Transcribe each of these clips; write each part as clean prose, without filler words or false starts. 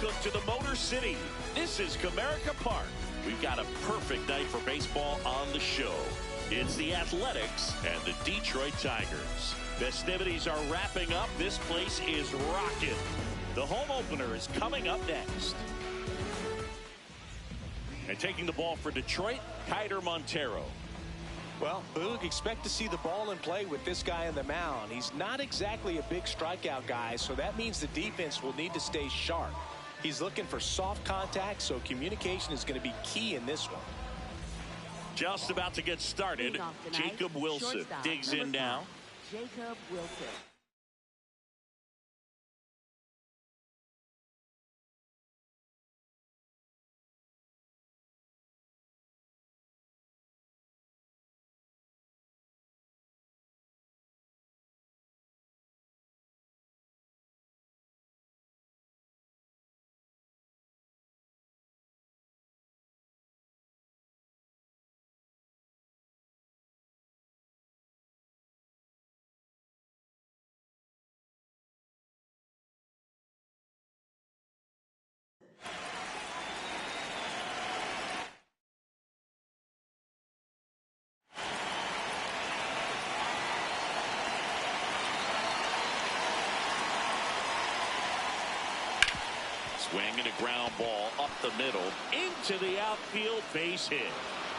Welcome to the Motor City. This is Comerica Park. We've got a perfect night for baseball on the show. It's the Athletics and the Detroit Tigers. Festivities are wrapping up. This place is rocking. The home opener is coming up next. And taking the ball for Detroit, Kiter Montero. Well, Boog, expect to see the ball in play with this guy on the mound. He's not exactly a big strikeout guy, so that means the defense will need to stay sharp. He's looking for soft contact, so communication is going to be key in this one. Just about to get started. Jacob Wilson digs in now. Jacob Wilson. Swing and a ground ball up the middle into the outfield, base hit.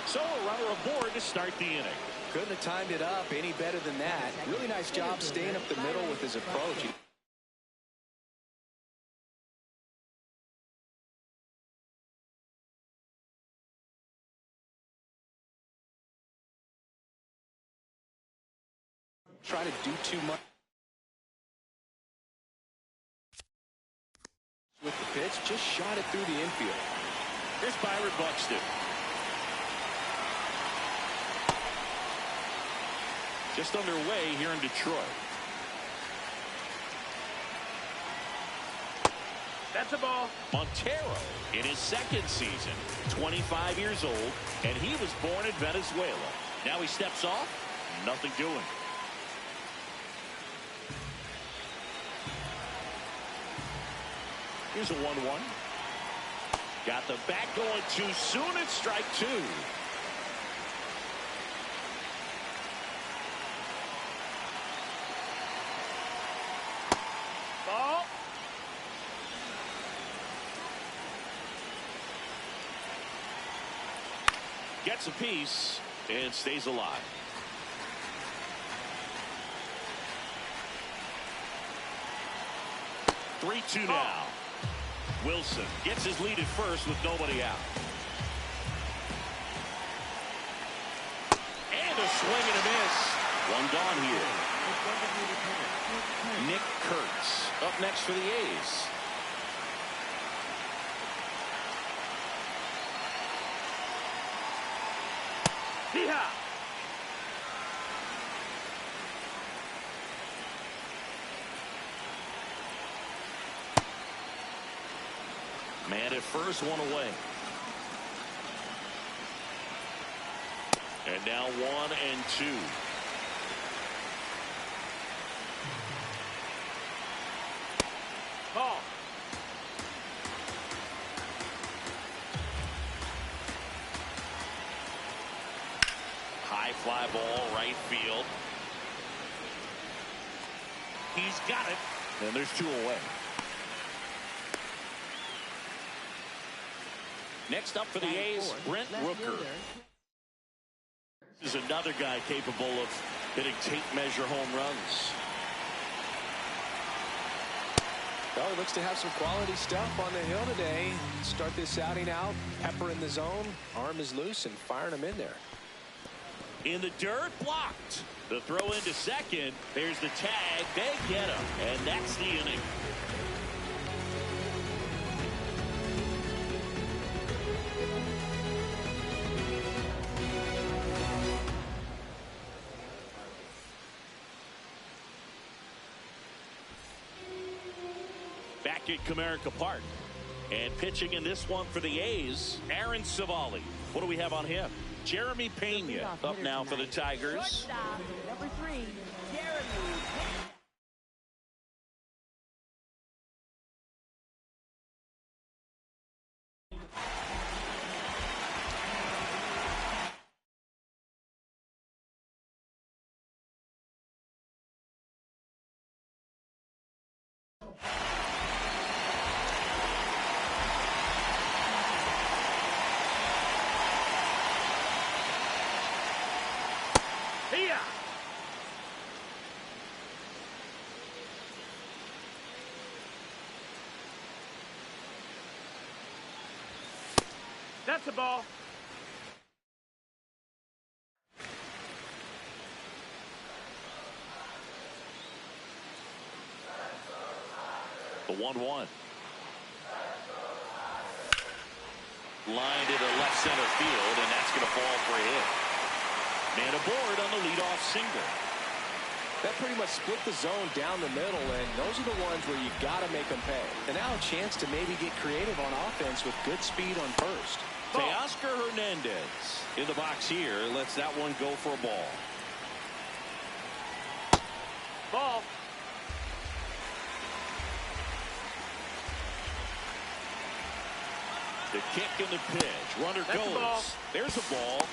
So a runner aboard to start the inning. Couldn't have timed it up any better than that. Really nice job staying up the middle with his approach. Try to do too much with the pitch, just shot it through the infield. Here's Byron Buxton. just underway here in Detroit. That's a ball. Montero in his second season, 25 years old, and he was born in Venezuela. Now he steps off, nothing doing. Here's a 1-1. Got the bat going too soon. It's strike two. Ball. Gets a piece and stays alive. Three, 2 now. Wilson gets his lead at first with nobody out. And a swing and a miss. One gone here. Nick Kurtz up next for the A's. Hee-haw. Man at first, one away. And now 1-2. Ball. High fly ball, right field. He's got it. And there's 2 away. Next up for the A's, Brent Rooker. This is another guy capable of hitting tape measure home runs. Well, he looks to have some quality stuff on the hill today. Start this outing out, pepper in the zone, arm is loose, and firing him in there. In the dirt, blocked. The throw into second. There's the tag. They get him. And that's the inning. Back at Comerica Park. And pitching in this one for the A's, Aaron Savali. What do we have on him? Jeremy Pena up now for the Tigers. Shortstop, number 3, Jeremy. Hee-haw. That's a ball. The 1-1. Lined into left center field, and that's going to fall for a hit. Man aboard on the leadoff single. That pretty much split the zone down the middle, and those are the ones where you got to make them pay. And now a chance to maybe get creative on offense with good speed on first. Teoscar Hernandez in the box here. Lets that one go for a ball. Ball. The kick and the pitch. Runner That's a ball. goes. There's a ball.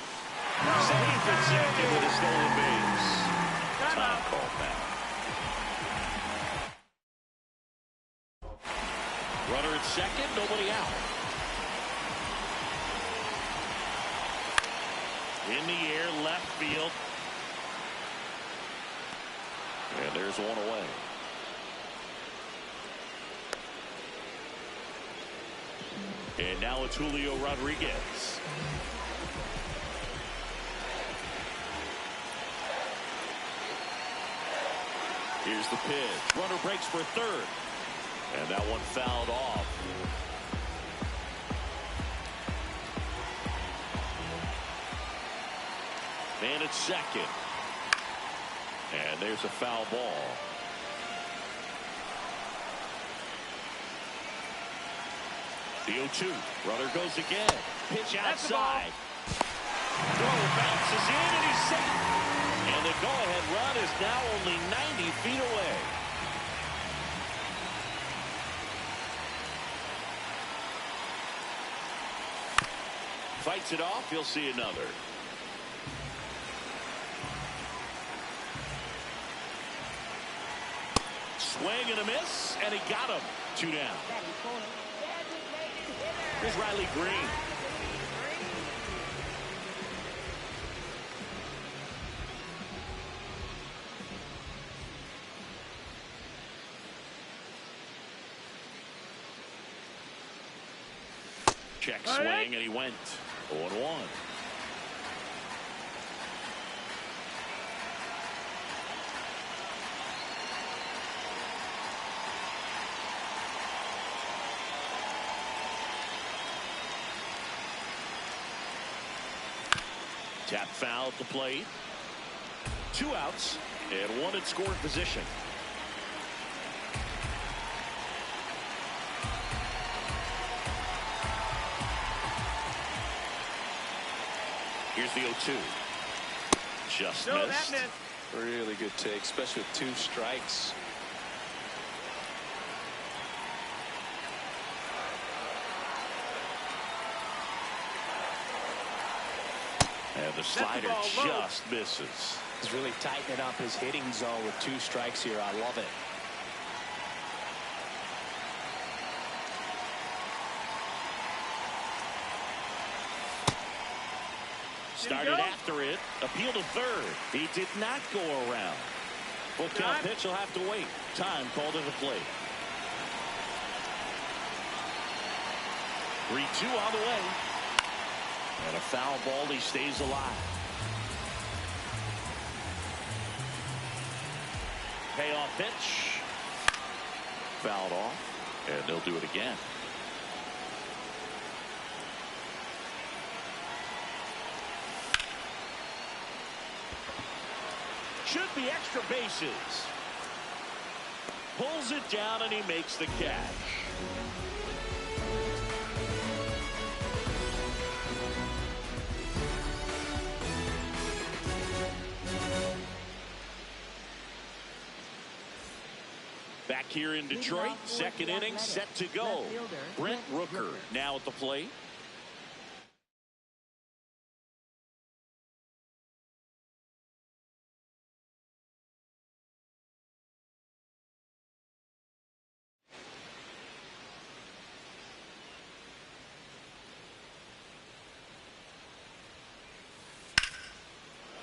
Safe at second with a stolen base. Time called back. Runner at second, nobody out. In the air, left field. And there's one away. And now it's Julio Rodriguez. Here's the pitch. Runner breaks for third. And that one fouled off. Man at second. And there's a foul ball. The 0-2. Runner goes again. Pitch outside. Throw bounces in, and he's safe. And the go-ahead run is now only 90 feet away. Fights it off. He'll see another. Swing and a miss, and he got him. 2 down. Here's Riley Green. Check swing, and he went 0-1. Tap foul at the plate. 2 outs and 1 in scoring position. Here's the 0-2. Just missed. Really good take, especially with 2 strikes. And the slider just misses. He's really tightening up his hitting zone with 2 strikes here. I love it. Started after it. Appeal to third. He did not go around. Full count pitch will have to wait. Time called at the plate. 3-2 on the way. And a foul ball. He stays alive. Payoff pitch. Fouled off. And they'll do it again. Should be extra bases. Pulls it down and he makes the catch. Back here in Detroit, second inning set to go. Brent Rooker now at the plate.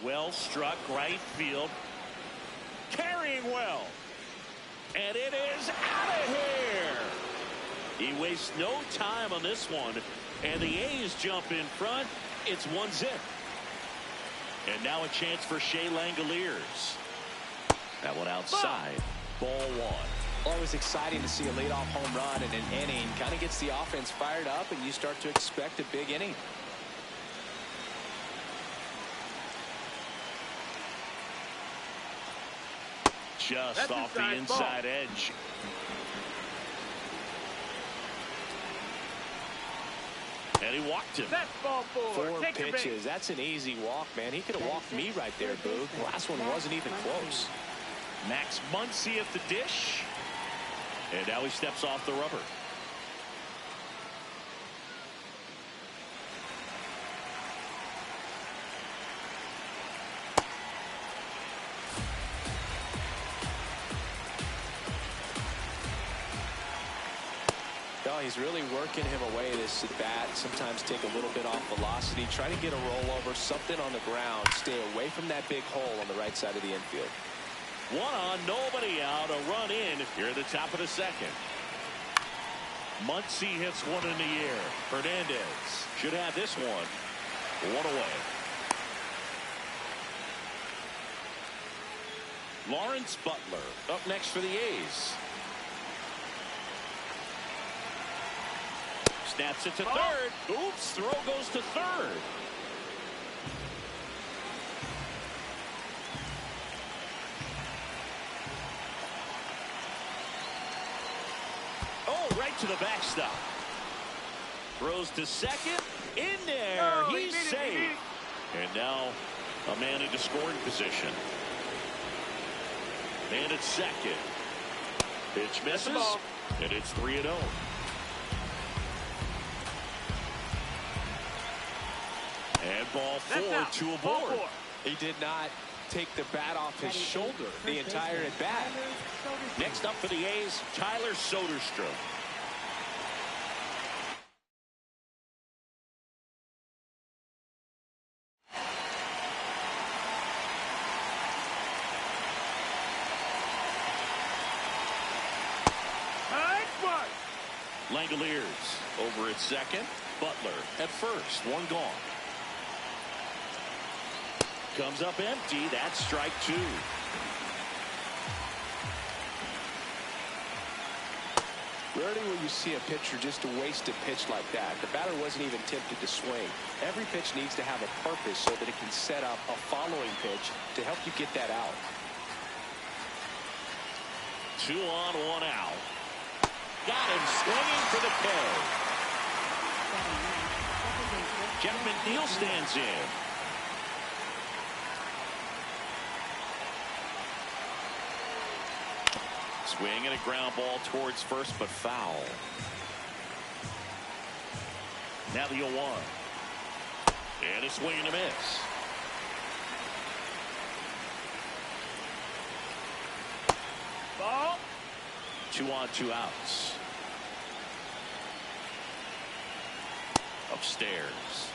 Well struck right field. Carrying well. And it is out of here. He wastes no time on this one. And the A's jump in front. It's 1-0. And now a chance for Shea Langoliers. That one outside. Ball 1. Always exciting to see a leadoff home run in an inning. Kind of gets the offense fired up, and you start to expect a big inning. Just off the inside edge. And he walked him. That's ball 4. 4 pitches. That's an easy walk, man. He could have walked me right there, Boog. The last one wasn't even close. Max Muncy at the dish. And now he steps off the rubber. No, he's really working him away this at bat. Sometimes take a little bit off velocity. Try to get a rollover, something on the ground. Stay away from that big hole on the right side of the infield. 1 on, nobody out. A run in here at the top of the second. Muncy hits one in the air. Hernandez should have this one. 1 away. Lawrence Butler up next for the A's. Snaps it to third. Oops, throw goes to third. to the backstop. Throws to second. In there. Oh, He's safe. And now a man into scoring position. And it's second. Pitch misses. And it's 3-0. And ball four to a board. He did not take the bat off his shoulder the entire at bat. Next up for the A's, Tyler Soderstrom. Langoliers over at second. Butler at first. One gone. Comes up empty. That's strike two. Rarely will you see a pitcher just to waste a pitch like that. The batter wasn't even tempted to swing. Every pitch needs to have a purpose so that it can set up a following pitch to help you get that out. 2 on, 1 out. Got him swinging for the K. Jeff McNeil stands in. Swing and a ground ball towards first, but foul. Now the 0-1. And a swing and a miss. Ball. 2 on, 2 outs. Upstairs.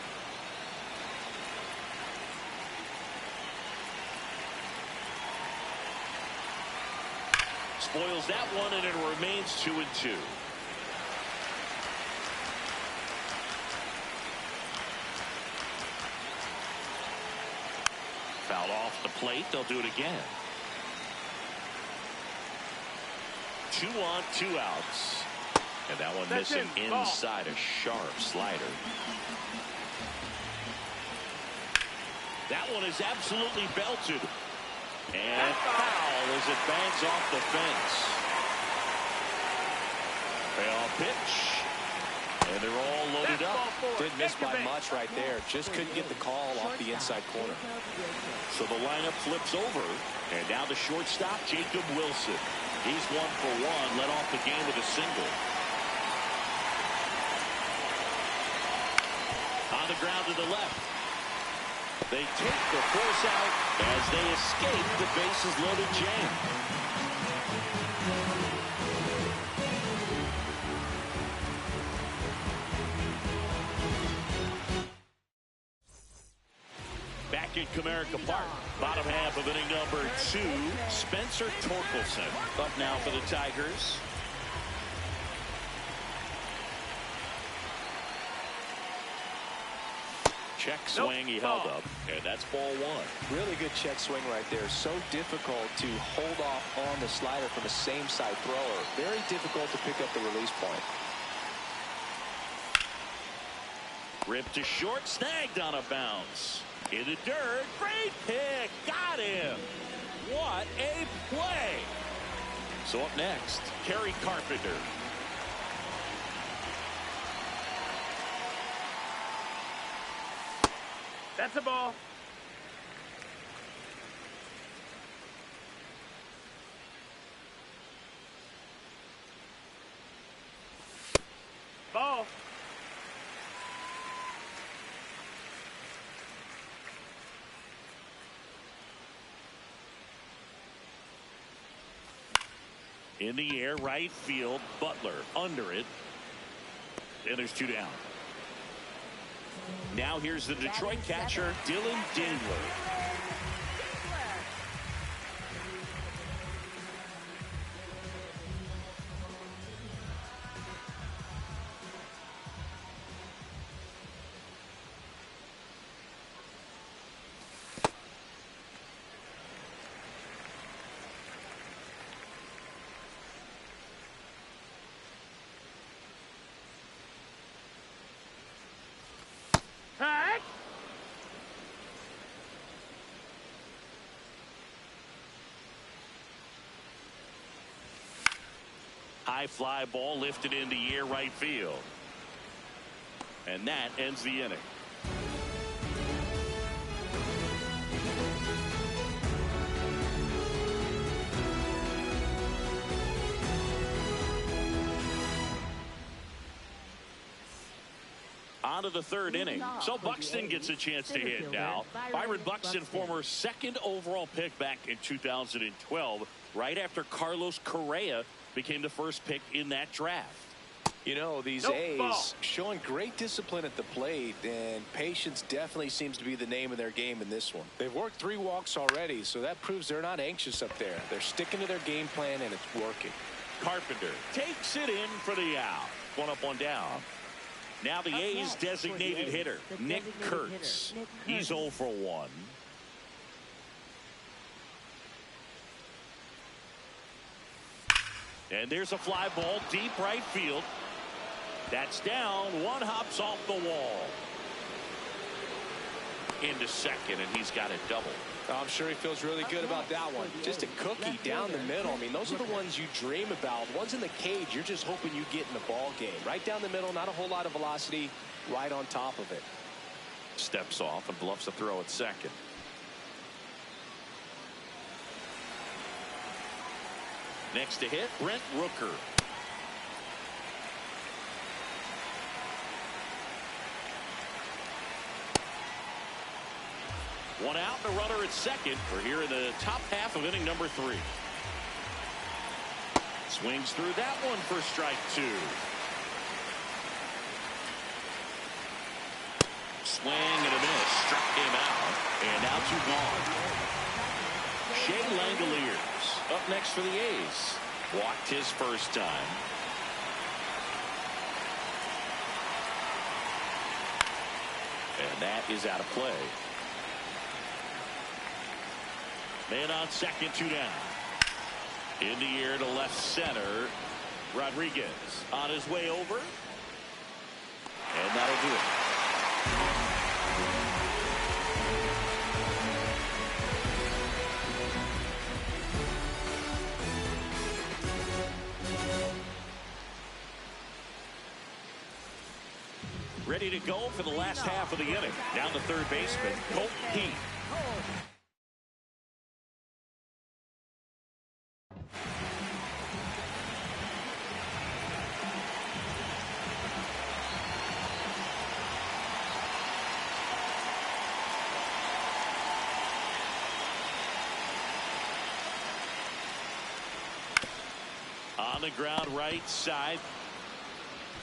Spoils that one, and it remains 2-2. Fouled off the plate. They'll do it again. 2 on, 2 outs. And that one missing inside, a sharp slider. That one is absolutely belted. And foul as it bangs off the fence. Payoff pitch. And they're all loaded up. Didn't miss by much right there. Just couldn't get the call off the inside corner. So the lineup flips over. And now the shortstop, Jacob Wilson. He's 1 for 1, led off the game with a single. On the ground to the left. They take the force out as they escape the bases loaded jam. Back at Comerica Park, bottom half of inning number 2, Spencer Torkelson up now for the Tigers. Check swing, he held up, and that's ball 1. Really good check swing right there. So difficult to hold off on the slider from a same side thrower. Very difficult to pick up the release point. Ripped to short, snagged on a bounce. In the dirt, great pick, got him. What a play. So up next, Kerry Carpenter. That's a ball. Ball. In the air, right field, Butler under it. And there's 2 down. Now here's the Detroit catcher, Dylan Dingler. high fly ball lifted in the air right field. And that ends the inning. On to the third inning. So Buxton gets a chance to hit now. Byron Buxton, former second overall pick back in 2012, right after Carlos Correa became the first pick in that draft. You know, these A's showing great discipline at the plate, and patience definitely seems to be the name of their game in this one. They've worked 3 walks already, so that proves they're not anxious up there. They're sticking to their game plan, and it's working. Carpenter takes it in for the out. 1 up, 1 down. Now the A's designated hitter, Nick Kurtz. He's 0 for 1. And there's a fly ball deep right field. That's down. 1 hops off the wall. Into second, and he's got a double. I'm sure he feels really good about that one. Just a cookie down the middle. I mean, those are the ones you dream about. Ones in the cage, you're just hoping you get in the ball game. Right down the middle, not a whole lot of velocity, right on top of it. Steps off and bluffs a throw at second. Next to hit, Brent Rooker. One out and a runner at second. We're here in the top half of inning number 3. Swings through that one for strike 2. Swing and a miss. Struck him out. And now 2 gone. Shea Langoliers up next for the A's. Walked his first time. And that is out of play. Man on second, 2 down. In the air to left center. Rodriguez on his way over. And that'll do it. Ready to go for the last half of the inning. Down to third baseman, Colt Pete. On the ground right side.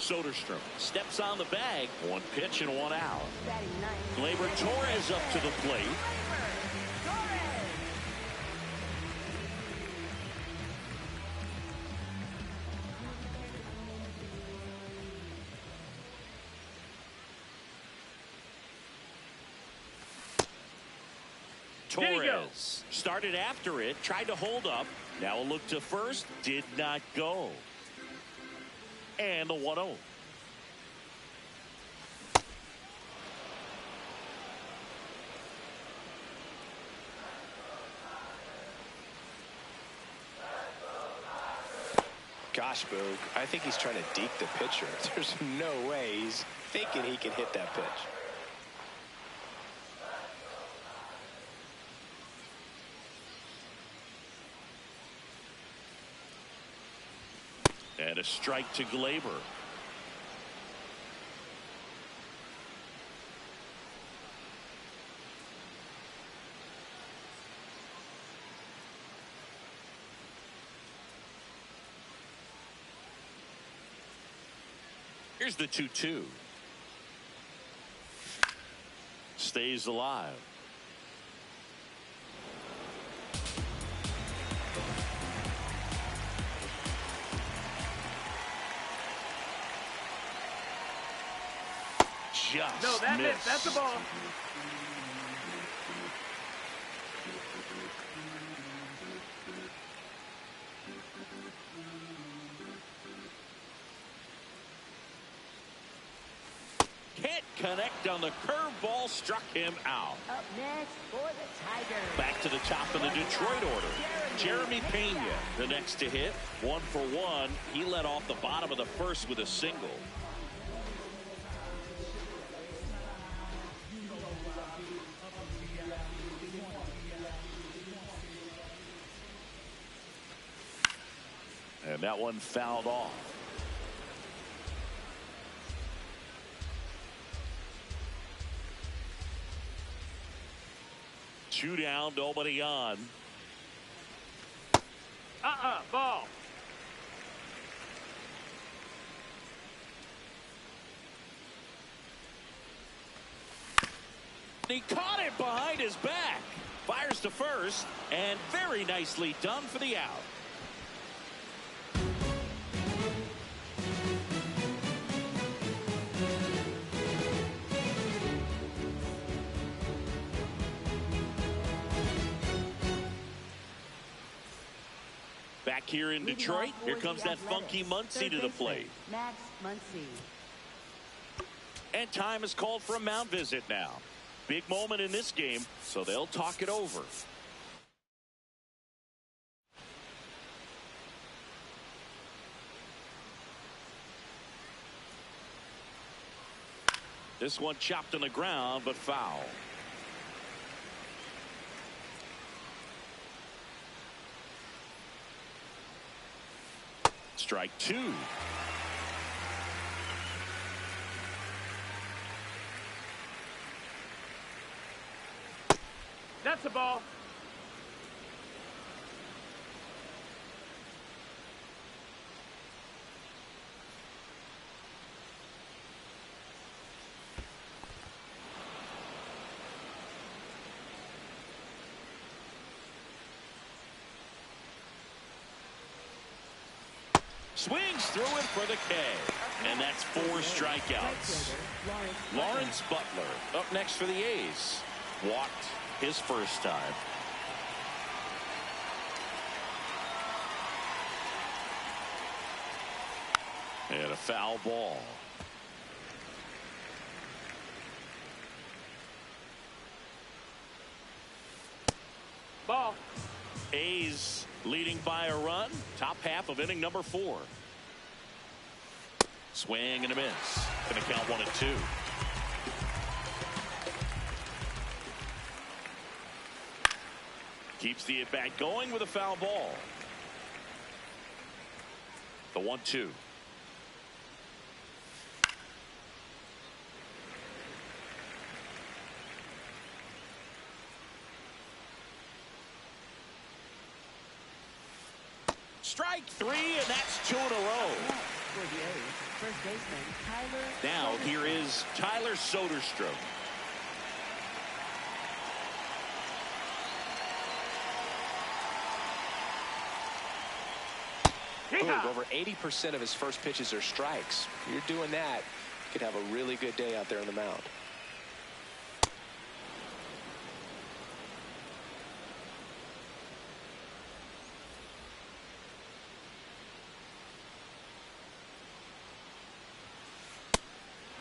Soderstrom steps on the bag. 1 pitch and 1 out. Gleyber Torres up to the plate. Torres started after it, tried to hold up. Now a look to first, did not go. And the 1-0. Gosh, Boog, I think he's trying to deke the pitcher. There's no way he's thinking he can hit that pitch. And a strike to Gleyber. Here's the 2-2. Stays alive. Just no, that missed. missed. That's a ball. Can't connect on the curveball, struck him out. Up next for the Tigers. Back to the top of the Detroit order. Jeremy Pena, the next to hit. 1 for 1. He led off the bottom of the first with a single. And that one fouled off. Two down, nobody on. Ball. He caught it behind his back. Fires to first, and very nicely done for the out. Back here in Detroit, here comes that funky Muncy to the plate. Max Muncy. And time is called for a mound visit now. Big moment in this game, so they'll talk it over. This one chopped on the ground, but foul. Strike two. That's a ball. Swings through it for the K. And that's 4 strikeouts. Lawrence Butler up next for the A's. Walked his first time. And a foul ball. Ball. A's leading by a run. Top half of inning number 4. Swing and a miss. Gonna count 1-2. Keeps the at-bat going with a foul ball. The 1-2. Strike 3, and that's 2 in a row. For the A's, first baseman Tyler. Now here is Tyler Soderstrom. Over 80% of his first pitches are strikes. If you're doing that, you could have a really good day out there on the mound.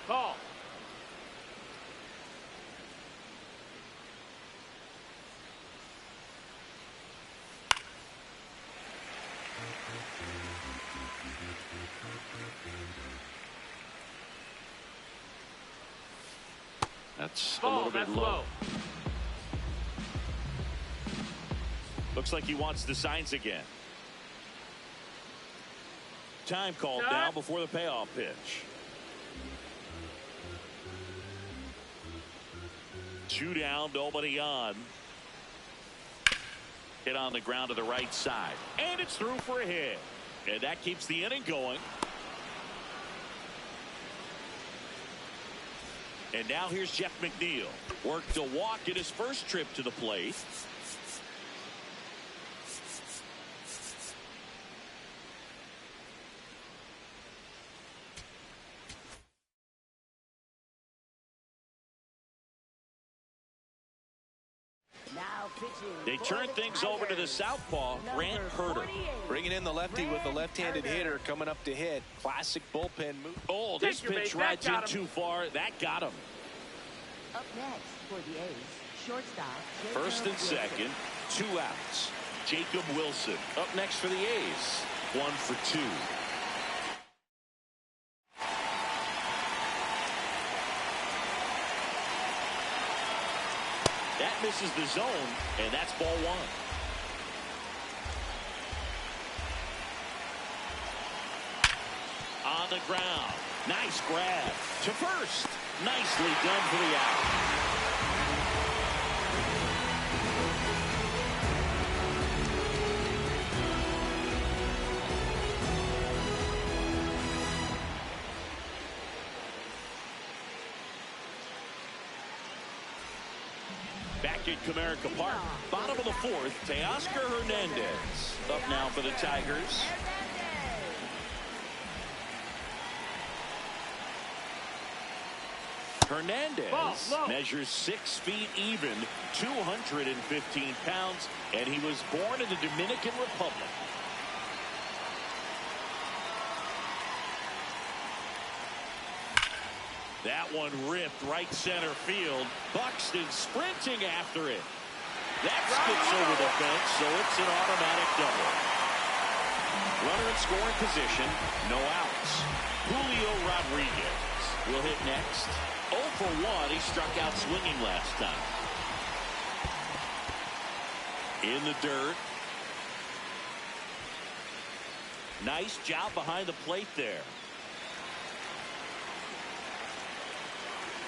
Ball. That's a little bit low. Looks like he wants the signs again. Time called now before the payoff pitch. 2 down, nobody on. Hit on the ground to the right side. And it's through for a hit. And that keeps the inning going. And now here's Jeff McNeil. Worked a walk in his first trip to the plate. They turn things over to the southpaw, Grant Herter. Bringing in the lefty with the left-handed hitter coming up to hit. Classic bullpen move. Oh, this Take your pitch bait. rides That in got him. too far. That got him. Up next for the A's, shortstop. First and second, 2 outs. Jacob Wilson up next for the A's. 1 for 2. That misses the zone, and that's ball 1. On the ground. Nice grab to first. Nicely done for the out. Back at Comerica Park, bottom of the 4th, Teoscar Hernandez up now for the Tigers. Hernandez measures 6 feet even, 215 pounds, and he was born in the Dominican Republic. That one ripped right center field. Buxton sprinting after it. That skips over the fence, so it's an automatic double. Runner in scoring position, no outs. Julio Rodriguez will hit next. 0 for 1, he struck out swinging last time. In the dirt. Nice job behind the plate there.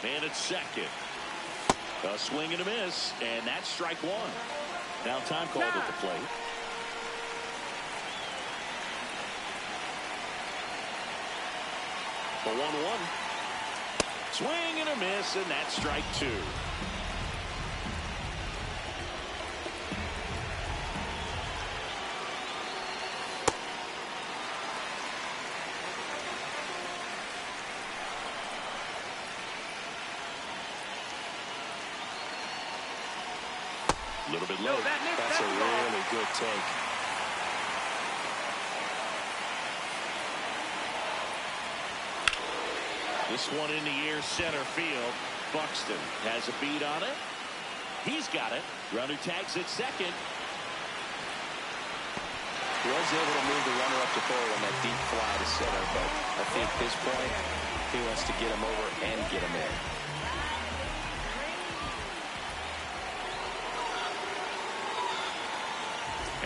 Man at second. A swing and a miss, and that's strike 1. Now time called at the plate. The 1-1. Swing and a miss, and that's strike 2. A little bit low. That's a really good take. This one in the air center field. Buxton has a beat on it. He's got it. Runner tags at second. He was able to move the runner up to third on that deep fly to center, but I think at this point he wants to get him over and get him in.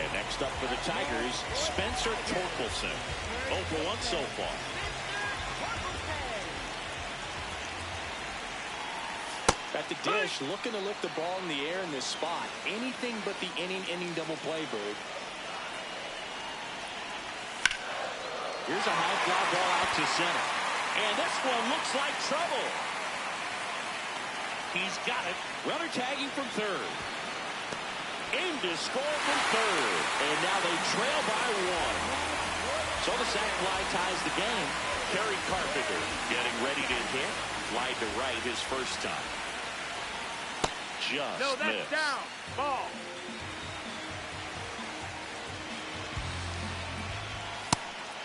And next up for the Tigers, Spencer Torkelson. 0 for 1 so far. At the dish, looking to lift the ball in the air in this spot. Anything but the inning double play, Bird. Here's a high fly ball out to center. And this one looks like trouble. He's got it. Runner tagging from third. Aimed to score from third. And now they trail by 1. So the sac fly ties the game. Kerry Carpenter getting ready to hit. Fly to right his first time. Just No, that's missed. down. Ball.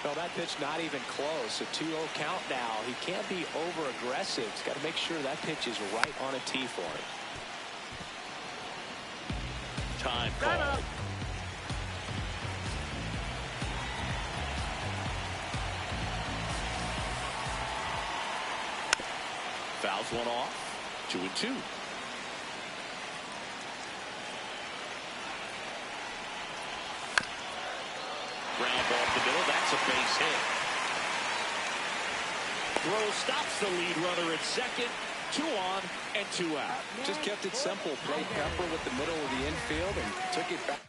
No, that pitch not even close. A 2-0 count now. He can't be over-aggressive. He's got to make sure that pitch is right on a tee for him. Time called. Fouls one off. 2-2. Grab off the middle. That's a base hit. Throw stops the lead runner at second. 2 on and 2 out. Just kept it simple. Played Pepper with the middle of the infield and took it back.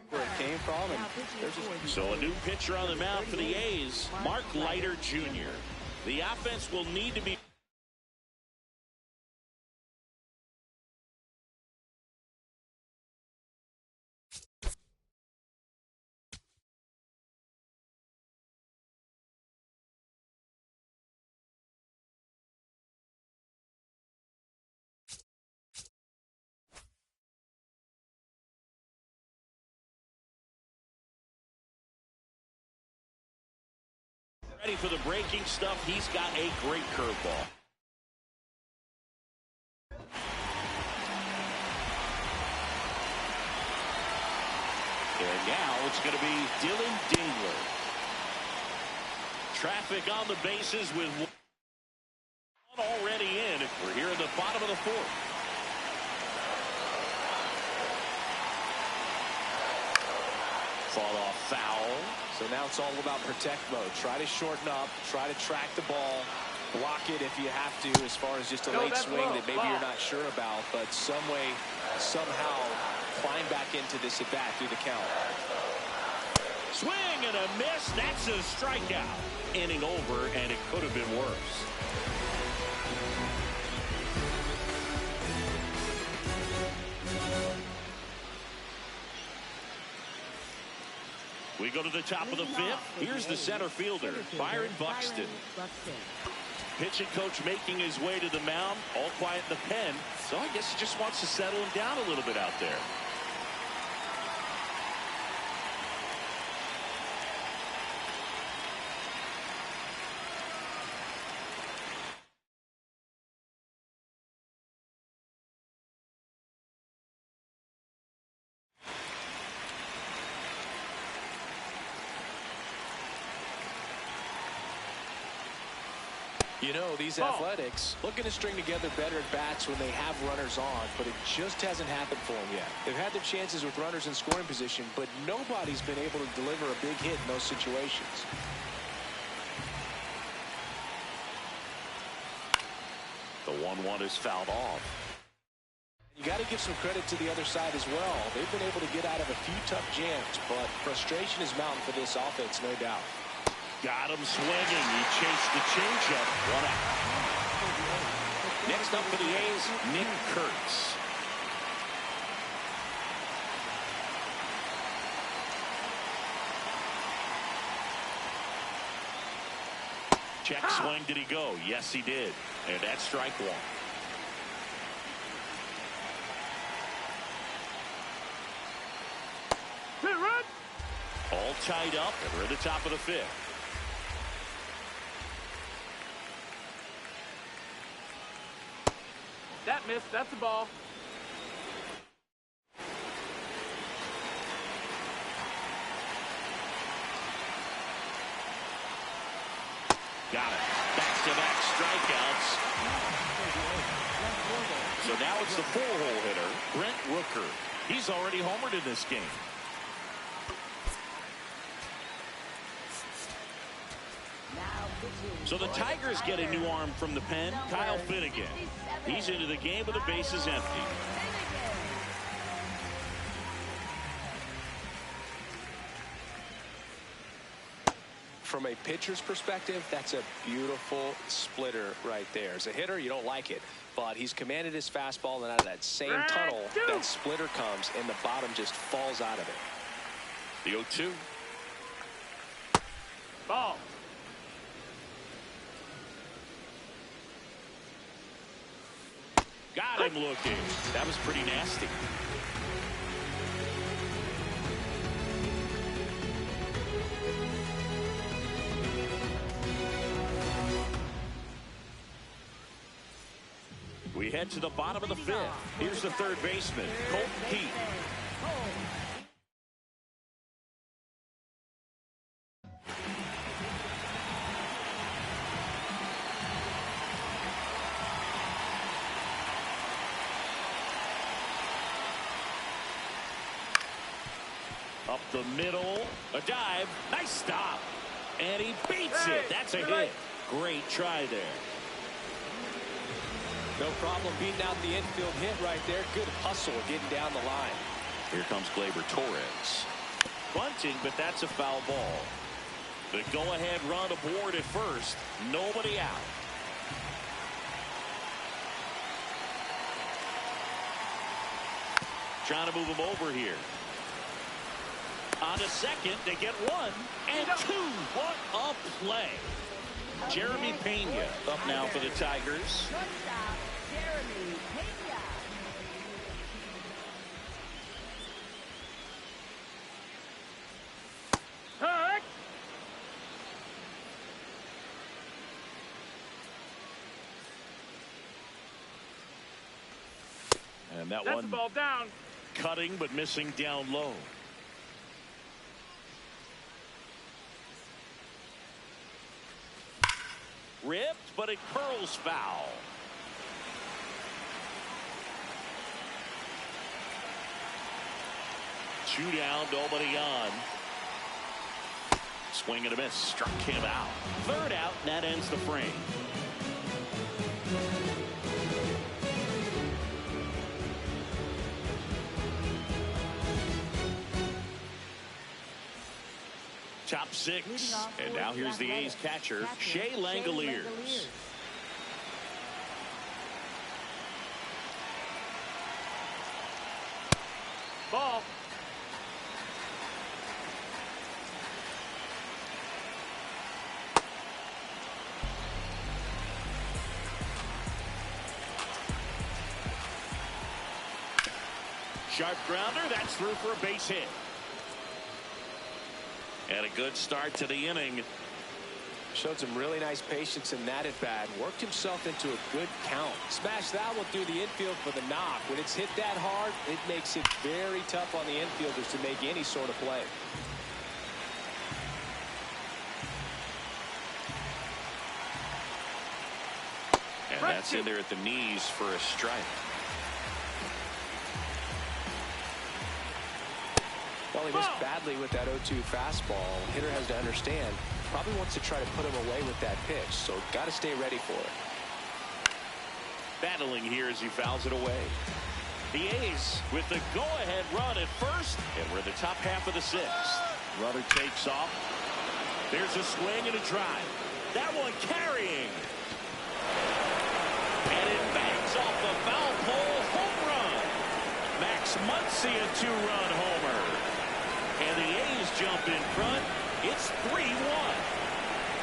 Where it came from, and there's just... So a new pitcher on the mound for the A's, Mark Leiter Jr. The offense will need to be Ready for the breaking stuff. He's got a great curveball. And now it's going to be Dylan Dingler. Traffic on the bases with one already in. We're here in the bottom of the fourth. Fought off foul. So now it's all about protect mode. Try to shorten up, try to track the ball, block it if you have to, as far as just a late swing that maybe you're not sure about, but some way, somehow climb back into this at bat through the count. Swing and a miss. That's a strikeout. Inning over, and it could have been worse. We go to the top of the fifth. Here's the center fielder, Byron Buxton. Pitching coach making his way to the mound, all quiet in the pen. So I guess he just wants to settle him down a little bit out there. You know, these Athletics looking to string together better at bats when they have runners on, but it just hasn't happened for them yet. They've had their chances with runners in scoring position, but nobody's been able to deliver a big hit in those situations. The 1-1 is fouled off. You got to give some credit to the other side as well. They've been able to get out of a few tough jams, but frustration is mounting for this offense, no doubt. Got him swinging. He chased the changeup. One out. Next up for the A's, Nick Kurtz. Check swing. Did he go? Yes, he did. And that's strike one. Run. All tied up, and we're at the top of the fifth. That missed. That's a ball. Got it. Back-to-back strikeouts. So now it's the four-hole hitter, Brent Rooker. He's already homered in this game. So the Tigers get a new arm from the pen, Kyle Finnegan. He's into the game with the bases empty. From a pitcher's perspective, that's a beautiful splitter right there. As a hitter, you don't like it, but he's commanded his fastball, and out of that same tunnel, that splitter comes, and the bottom just falls out of it. The 0-2. Ball. Got him looking. That was pretty nasty. We head to the bottom of the fifth. Here's the third baseman, Colton Keith. Up the middle, a dive, nice stop, and he beats it. That's a hit. Great try there. No problem beating out the infield hit right there. Good hustle getting down the line. Here comes Gleyber Torres. Bunting, but that's a foul ball. The go-ahead run aboard at first. Nobody out. Trying to move him over here. On to second, they get one and two. What a play. Jeremy Pena up now for the Tigers. That That's one the ball down. Cutting but missing down low. Ripped, but it curls foul. Two down, nobody on. Swing and a miss, struck him out. Third out, and that ends the frame. Top six, and now here's the A's catcher, Shea Langoliers. Ball. Sharp grounder, that's through for a base hit. And a good start to the inning. Showed some really nice patience in that at bat. Worked himself into a good count. Smash that one through the infield for the knock. When it's hit that hard, it makes it very tough on the infielders to make any sort of play. And that's in there at the knees for a strike. Well, he missed badly with that 0-2 fastball. Hitter has to understand, probably wants to try to put him away with that pitch, so got to stay ready for it. Battling here as he fouls it away. The A's with the go-ahead run at first, and we're in the top half of the sixth. Runner takes off. There's a swing and a drive. That one carrying. And it bangs off the foul pole. Home run. Max Muncy, a two-run homer. And the A's jump in front. It's 3-1.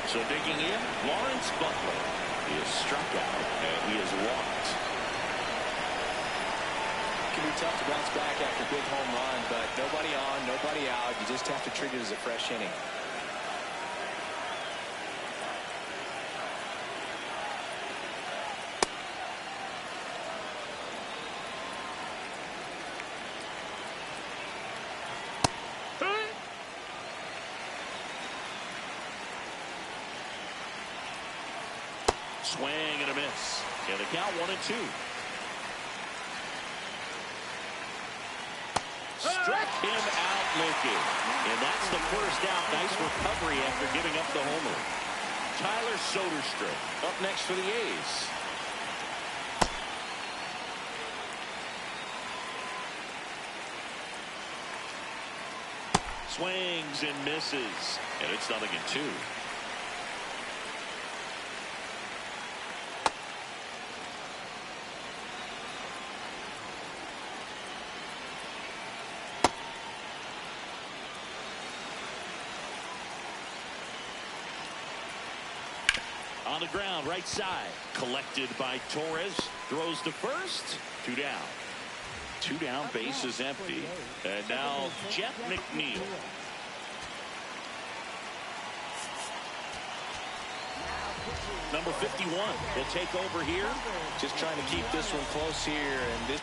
So digging in, Lawrence Butler. He is struck out, and he is walked. It can be tough to bounce back after a big home run, but nobody on, nobody out. You just have to treat it as a fresh inning. Swing and a miss. And the count 1-2. Struck him out looking. And that's the first out. Nice recovery after giving up the homer. Tyler Soderstrom up next for the A's. Swings and misses. And it's 0-2. On the ground, right side. Collected by Torres. Throws to first. Two down. Two down, base is empty. And now Jeff McNeil. Number 51 will take over here. Just trying to keep this one close here. And this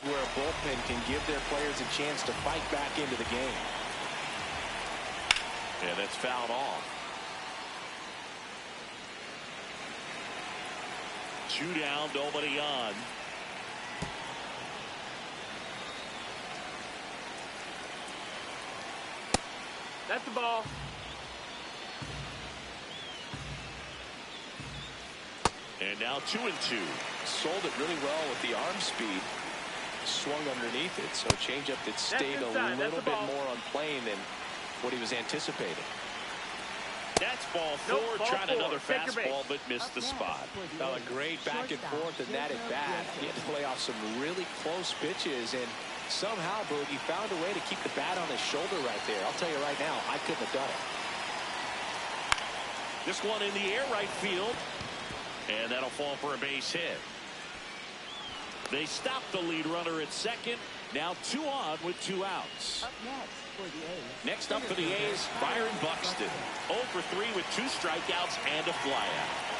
where a bullpen can give their players a chance to fight back into the game. Yeah, that's fouled off. Two down, nobody on. That's the ball. And now 2-2. Sold it really well with the arm speed. Swung underneath it, so changeup that stayed a little bit more on plane than what he was anticipating. That's ball four. Nope, Tried another Take your fastball, base. but missed the spot. A great back and forth in that at bat. He had to play off some really close pitches, and Somehow, Boogie found a way to keep the bat on his shoulder right there. I'll tell you right now, I couldn't have done it. This one in the air right field. And that'll fall for a base hit. They stop the lead runner at second. Now 2 on with 2 outs. Up next for the A's. Next up for the A's, Byron Buxton. 0 for 3 with 2 strikeouts and a flyout.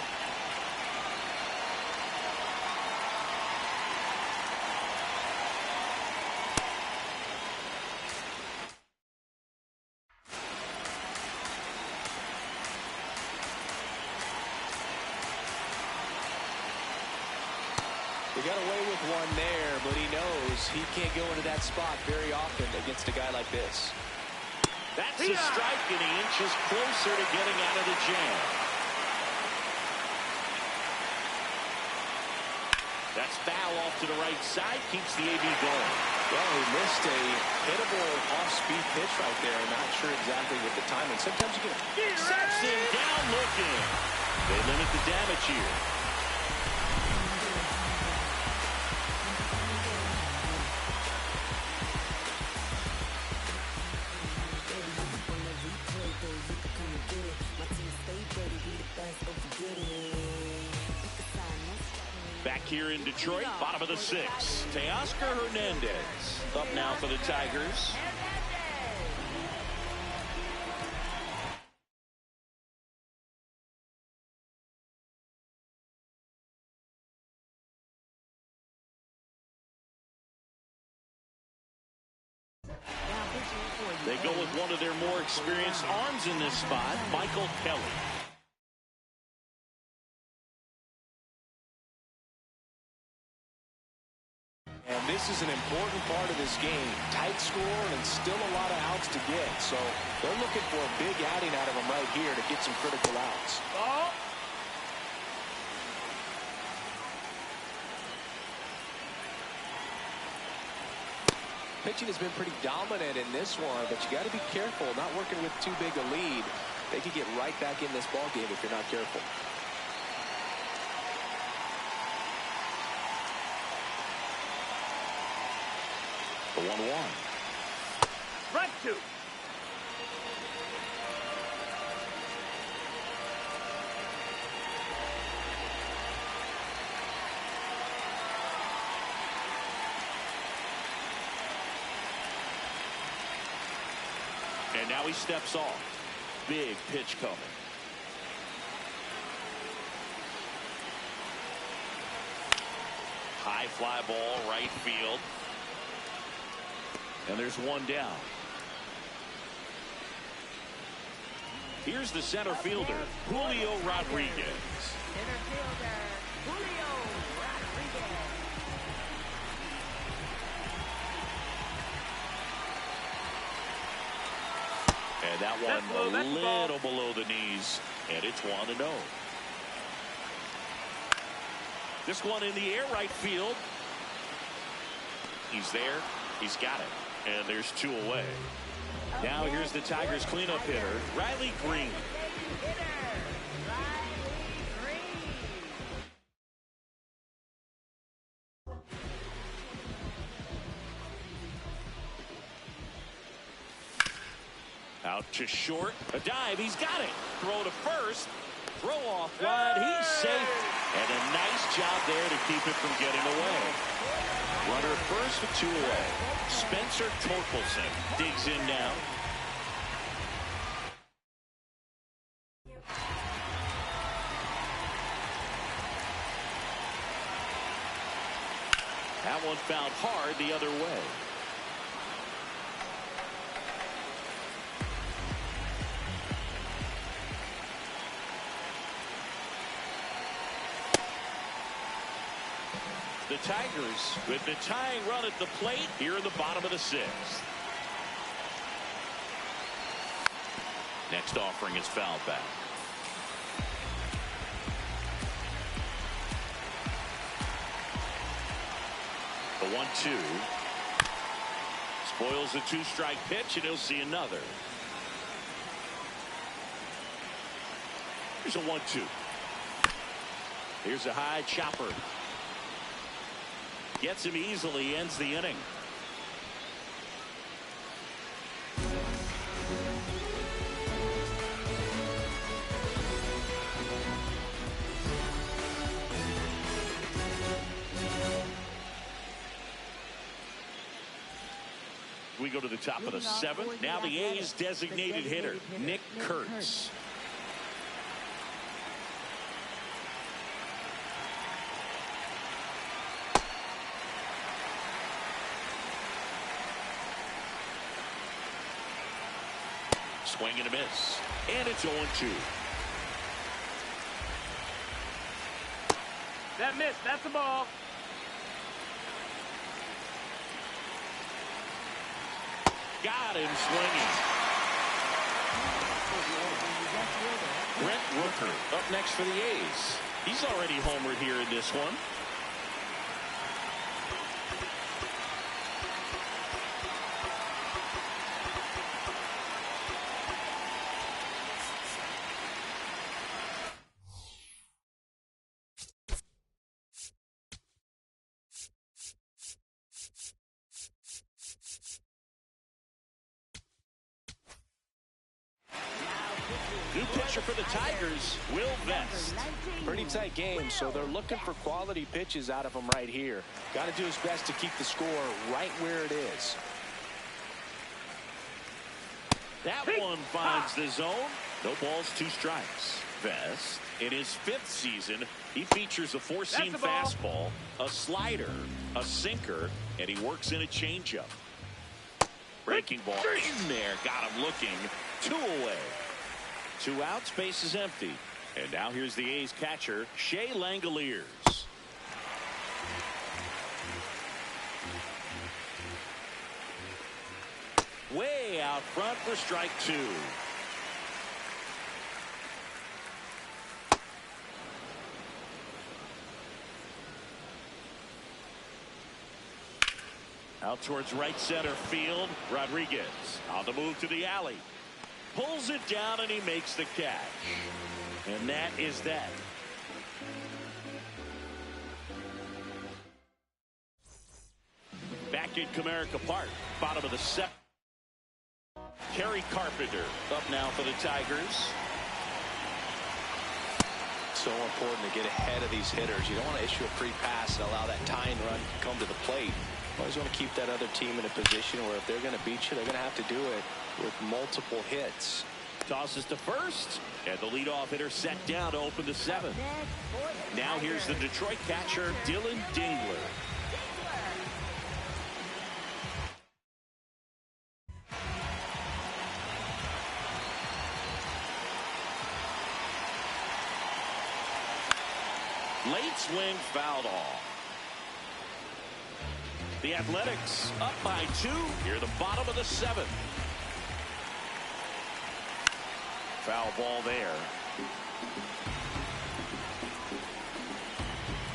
He got away with one there, but he knows he can't go into that spot very often against a guy like this. That's a strike, and he inches closer to getting out of the jam. That's foul off to the right side, keeps the AB going. Well, he missed a hittable off-speed pitch right there. Not sure exactly what the timing. Sometimes you get Sets him down looking. They limit the damage here. Back here in Detroit, bottom of the 6th. Teoscar Hernandez up now for the Tigers. They go with one of their more experienced arms in this spot, Michael Kelly. And this is an important part of this game. Tight score and still a lot of outs to get. So they're looking for a big outing out of him right here to get some critical outs. Ball. Pitching has been pretty dominant in this one, but you got to be careful not working with too big a lead. They could get right back in this ball game if you're not careful. The 1-1. Right to. And now he steps off. Big pitch coming. High fly ball, right field. And there's one down. Here's the center fielder, Julio Rodriguez. Center fielder, Julio Rodriguez. And that one a little below the knees, and it's 1-0. This one in the air right field. He's there. He's got it. And there's 2 away. Now here's the Tigers cleanup hitter, Riley Green. Out to short. A dive. He's got it. Throw to first. Throw off line. He's safe. And a nice job there to keep it from getting away. Runner first with 2 away. Spencer Torkelson digs in now. That one found hard the other way. The Tigers with the tying run at the plate here in the bottom of the 6th. Next offering is fouled back. The 1-2 spoils the 2-strike pitch, and he'll see another. Here's a 1-2. Here's a high chopper. Gets him easily, ends the inning. go to the top of the seventh. Now the A's designated hitter, Nick Kurtz. Swing and a miss. And it's 0-2. That miss, that's a ball. Got him swinging. Brent Rooker up next for the A's. He's already homered here in this one. New pitcher for the Tigers, Will Vest. Pretty tight game, so they're looking for quality pitches out of him right here. Got to do his best to keep the score right where it is. That one finds the zone. No balls, 2 strikes. Vest, in his 5th season, he features a 4-seam fastball, a slider, a sinker, and he works in a changeup. Breaking ball in there, got him looking. 2 away. 2 outs, base is empty. And now here's the A's catcher, Shea Langoliers. Way out front for strike 2. Out towards right center field. Rodriguez on the move to the alley. Pulls it down and he makes the catch. And that is that. Back in Comerica Park, bottom of the 7th. Kerry Carpenter up now for the Tigers. So important to get ahead of these hitters. You don't want to issue a free pass and allow that tying run to come to the plate. You always want to keep that other team in a position where if they're going to beat you, they're going to have to do it with multiple hits. Tosses to first, and the leadoff hitter set down to open the 7th. Now here's the Detroit catcher, Dylan Dingler. Late swing, fouled off. The Athletics up by 2 near the bottom of the 7th. Foul ball there.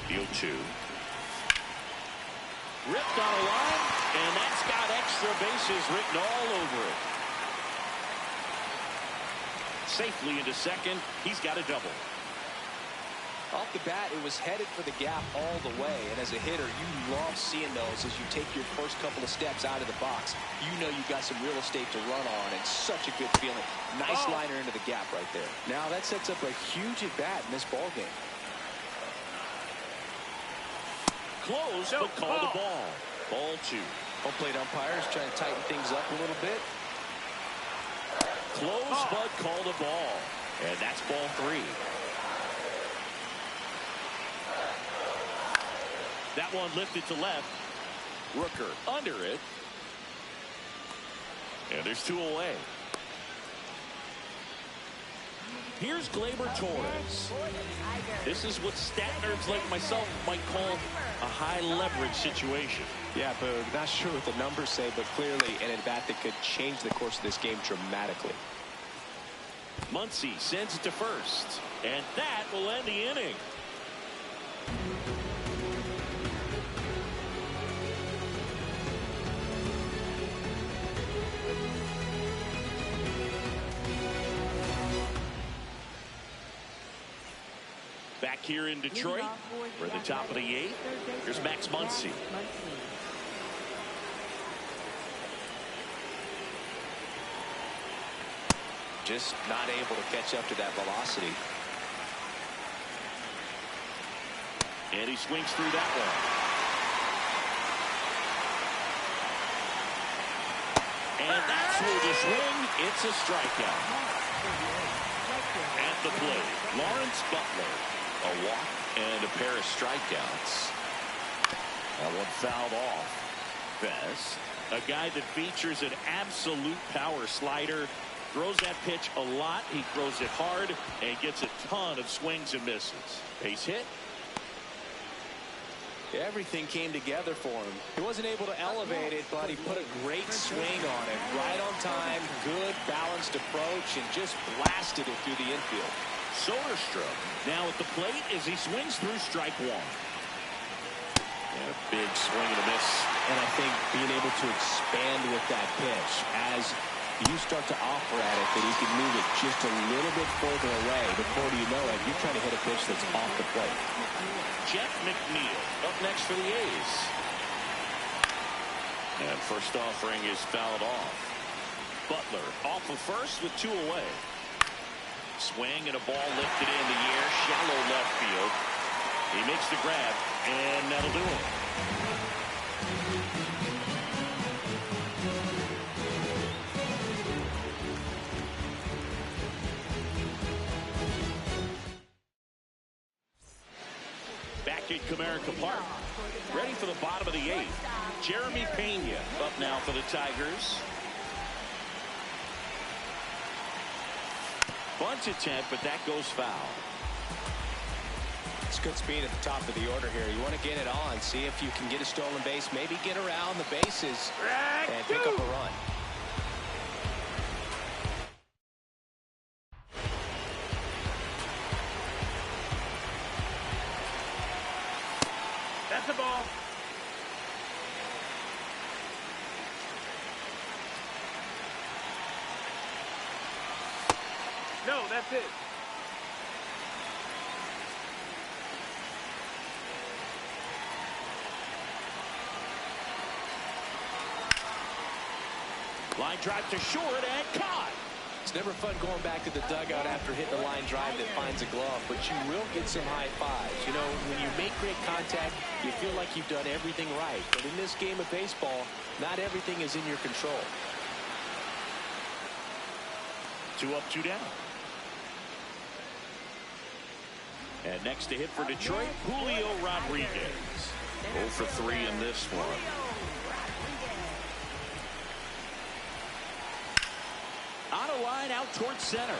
Deal 2. Ripped on a line, and that's got extra bases written all over it. Safely into second. He's got a double. Off the bat, it was headed for the gap all the way, and as a hitter, you love seeing those as you take your first couple of steps out of the box. You know you've got some real estate to run on, and such a good feeling. Nice liner into the gap right there. Now that sets up a huge at-bat in this ball game. Close, but called a ball. Ball 2. Home plate umpires trying to tighten things up a little bit. Close, but called a ball. And that's ball 3. That one lifted to left. Rooker under it. And there's 2 away. Here's Gleyber Torres. This is what stat nerds like myself might call a high leverage situation. Yeah, Boog, not sure what the numbers say, but clearly an at-bat that could change the course of this game dramatically. Muncy sends it to first. And that will end the inning. Back here in Detroit, we're at the top of the 8th. Here's Max Muncy. Just not able to catch up to that velocity. And he swings through that one. And that's through the swing. It's a strikeout. At the plate, Lawrence Butler. A walk and a pair of strikeouts. That one fouled off. Best, a guy that features an absolute power slider. Throws that pitch a lot. He throws it hard and gets a ton of swings and misses. Base hit. Everything came together for him. He wasn't able to elevate it, but he put a great swing on it. Right on time, good balanced approach, and just blasted it through the infield. Soderstrom now at the plate as he swings through strike one. And a big swing and a miss. And I think being able to expand with that pitch as you start to offer at it that he can move it just a little bit further away. Before you know it, you're trying to hit a pitch that's off the plate. Jeff McNeil up next for the A's. And first offering is fouled off. Butler off of first with 2 away. Swing and a ball lifted in the air, shallow left field. He makes the grab, and that'll do it. Back at Comerica Park, ready for the bottom of the 8th. Jeremy Pena up now for the Tigers. Bunt attempt, but that goes foul. It's good speed at the top of the order here. You want to get it on, see if you can get a stolen base, maybe get around the bases and pick up a run. That's the ball. No, that's it. Line drive to short and caught. It's never fun going back to the dugout after hitting a line drive that finds a glove, but you will get some high fives. You know, when you make great contact, you feel like you've done everything right. But in this game of baseball, not everything is in your control. 2 up, 2 down. And next to hit for Detroit, Julio Rodriguez. 0 for 3 in this one. On a line out towards center.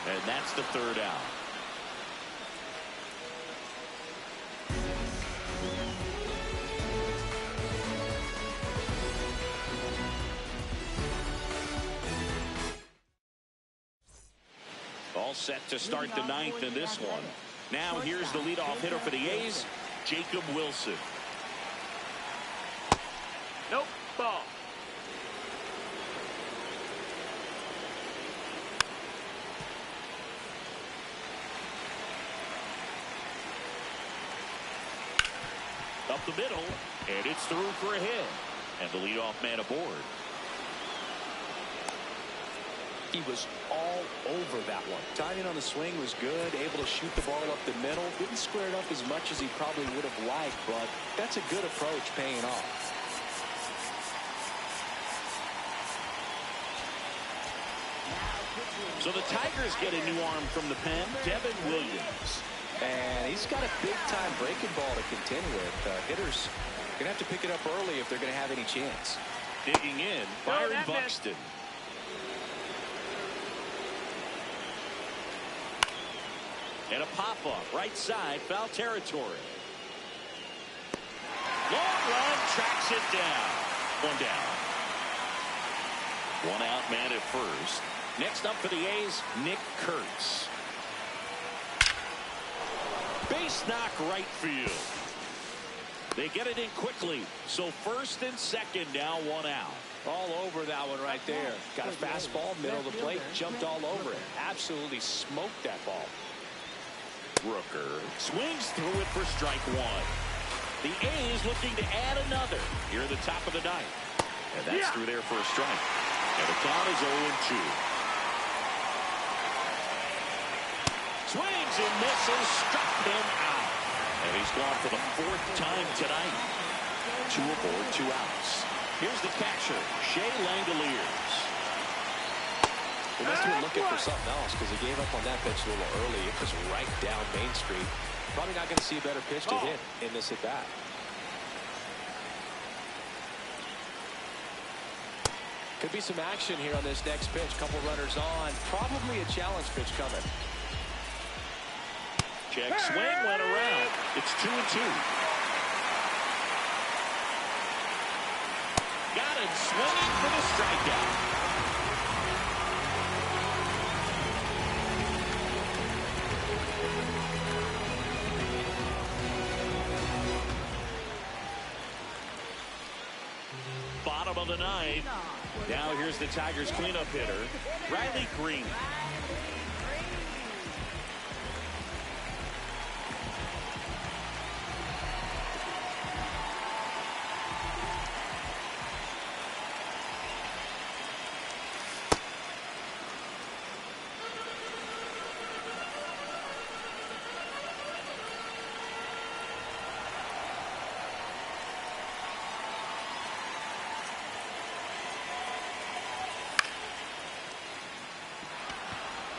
And that's the 3rd out. All set to start the 9th in this one. Now here's the leadoff hitter for the A's, Jacob Wilson. Nope, ball. Up the middle, and it's through for a hit. And the leadoff man aboard. He was all over that one. Timing on the swing was good, able to shoot the ball up the middle. Didn't square it up as much as he probably would have liked, but that's a good approach paying off. So the Tigers get a new arm from the pen, Devin Williams. And he's got a big-time breaking ball to contend with. Hitters are going to have to pick it up early if they're going to have any chance. Digging in, Byron Buxton. And a pop-up, right side, foul territory. Long run, tracks it down. 1 down. 1 out man at first. Next up for the A's, Nick Kurtz. Base knock right field. They get it in quickly. So first and second now, 1 out. All over that one right there. Got a fastball, middle of the plate, jumped all over it. Absolutely smoked that ball. Rooker swings through it for strike 1. The A's looking to add another here at the top of the 9th. And that's through there for a strike. And the count is 0-2. Swings and misses, struck him out. And he's gone for the 4th time tonight. 2 aboard, 2 outs. Here's the catcher, Shea Langoliers. He must have been looking for something else because he gave up on that pitch a little early. It was right down Main Street. Probably not going to see a better pitch to hit in this at bat. Could be some action here on this next pitch. Couple runners on. Probably a challenge pitch coming. Check swing went around. It's 2-2. Got him swinging for the strikeout. Bottom of the ninth. Now here's the Tigers cleanup hitter, Riley Green.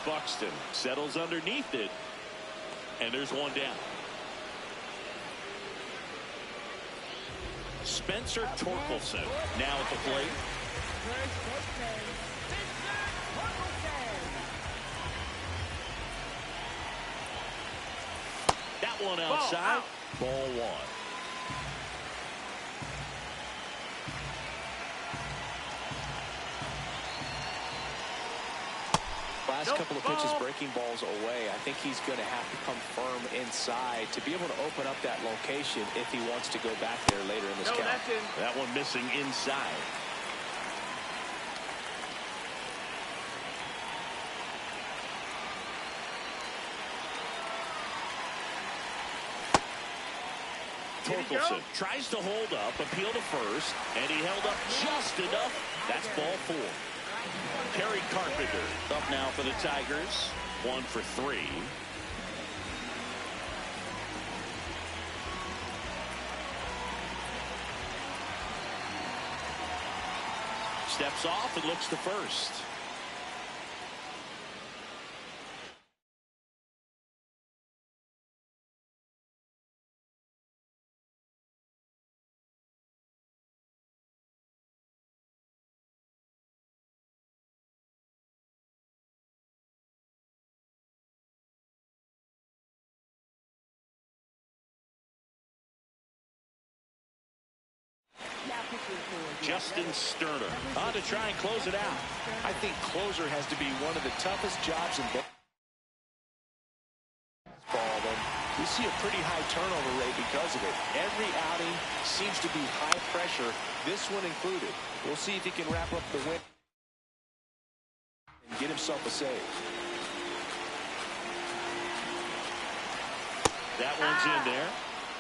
Buxton settles underneath it, and there's one down. Spencer Torkelson now at the plate. That one outside. Ball one. Last couple of pitches breaking balls away. I think he's going to have to come firm inside to be able to open up that location if he wants to go back there later in this count. That one missing inside. Torkelson tries to hold up, appeal to first, and he held up just enough. That's ball four. Terry Carpenter up now for the Tigers. 1 for 3. Steps off and looks to first. Justin Sterner on to try and close it out. I think closer has to be one of the toughest jobs in baseball. We see a pretty high turnover rate because of it. Every outing seems to be high pressure, this one included. We'll see if he can wrap up the win and get himself a save. That one's in there.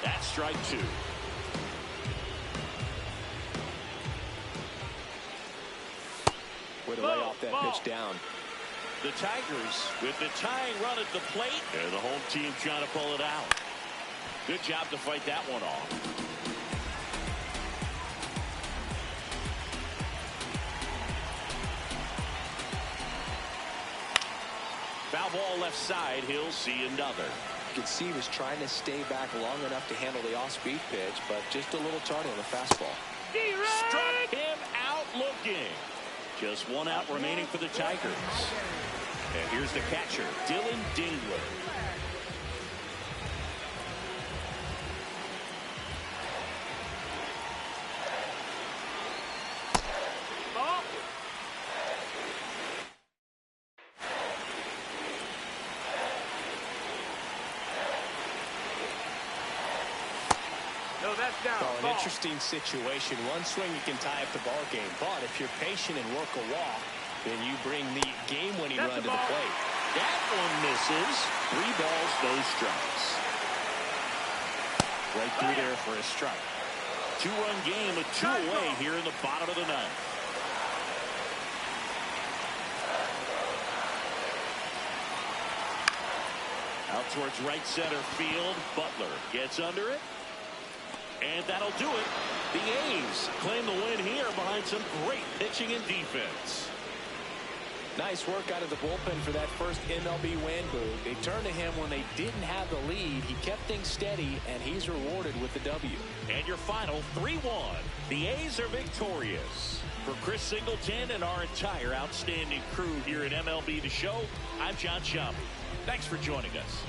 That's strike 2. Way to lay off that pitch down. The Tigers with the tying run at the plate, and the home team trying to pull it out. Good job to fight that one off. Foul ball left side. He'll see another. You can see he was trying to stay back long enough to handle the off-speed pitch, but just a little tardy on the fastball. Struck him out looking. Just one out remaining for the Tigers. And here's the catcher, Dylan Dingler. No, that's down. Oh, an interesting situation. One swing you can tie up the ball game, but if you're patient and work a walk, then you bring the game-winning run to the plate. That one misses. 3 balls, no strikes. Right through there for a strike. 2-run game with 2 away here in the bottom of the ninth. Out towards right center field. Butler gets under it. And that'll do it. The A's claim the win here behind some great pitching and defense. Nice work out of the bullpen for that first MLB win, Boog. They turned to him when they didn't have the lead. He kept things steady, and he's rewarded with the W. And your final 3-1. The A's are victorious. For Chris Singleton and our entire outstanding crew here at MLB The Show, I'm John Sciambi. Thanks for joining us.